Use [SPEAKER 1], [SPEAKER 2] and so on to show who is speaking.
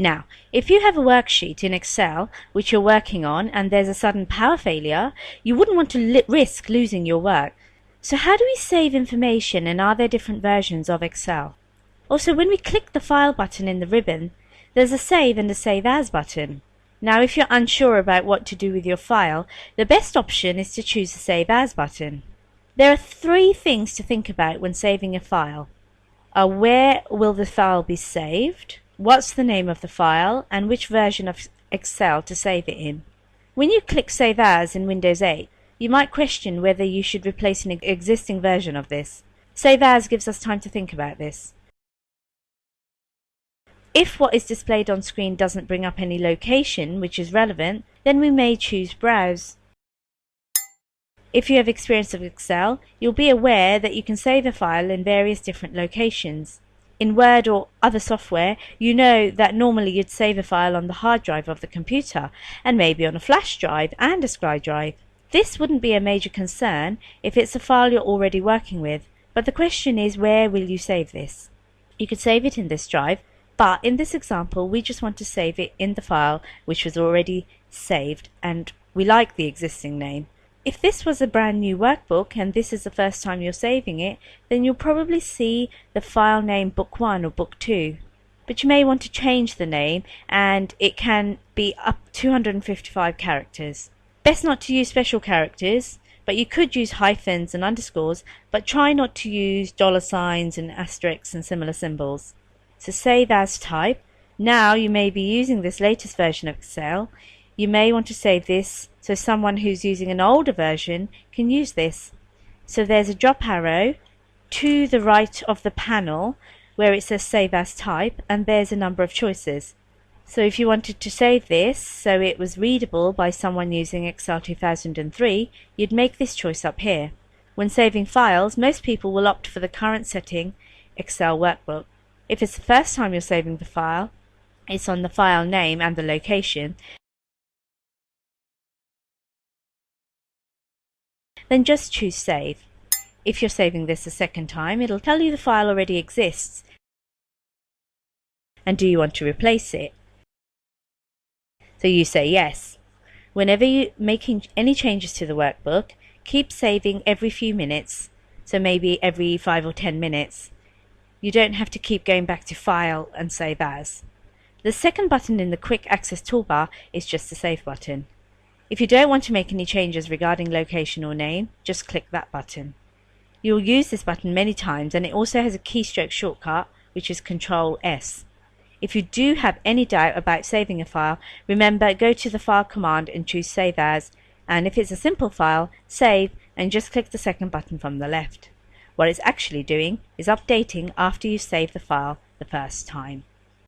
[SPEAKER 1] Now, if you have a worksheet in Excel which you're working on and there's a sudden power failure, you wouldn't want to risk losing your work. So how do we save information, and are there different versions of Excel? Also, when we click the File button in the ribbon, there's a Save and a Save As button. Now, if you're unsure about what to do with your file, the best option is to choose the Save As button. There are 3 things to think about when saving a file. Where will the file be saved? What's the name of the file, and which version of Excel to save it in. When you click Save As in Windows 8, you might question whether you should replace an existing version of this. Save As gives us time to think about this. If what is displayed on screen doesn't bring up any location which is relevant, then we may choose Browse. If you have experience of Excel, you'll be aware that you can save a file in various different locations. In Word or other software, you know that normally you'd save a file on the hard drive of the computer, and maybe on a flash drive and a SCSI drive. This wouldn't be a major concern if it's a file you're already working with, but the question is, where will you save this? You could save it in this drive, but in this example we just want to save it in the file which was already saved, and we like the existing name. If this was a brand new workbook and this is the first time you're saving it, then you'll probably see the file name Book 1 or Book 2. But you may want to change the name, and it can be up 255 characters. Best not to use special characters, but you could use hyphens and underscores, but try not to use $signs and asterisks and similar symbols. So Save As type. Now you may be using this latest version of Excel. You may want to save this so someone who's using an older version can use this. So there's a drop arrow to the right of the panel where it says Save As type, and there's a number of choices. So if you wanted to save this so it was readable by someone using Excel 2003, you'd make this choice up here. When saving files, most people will opt for the current setting, Excel Workbook. If it's the first time you're saving the file, it's on the file name and the location, then just choose Save. If you're saving this a second time, it'll tell you the file already exists. And do you want to replace it? So you say yes. Whenever you're making any changes to the workbook, keep saving every few minutes, so maybe every 5 or 10 minutes. You don't have to keep going back to File and Save As. The second button in the Quick Access toolbar is just the Save button. If you don't want to make any changes regarding location or name, just click that button. You'll use this button many times, and it also has a keystroke shortcut which is Control S. If you do have any doubt about saving a file, remember, go to the File command and choose Save As, and if it's a simple file, save and just click the second button from the left. What it's actually doing is updating after you save the file the first time.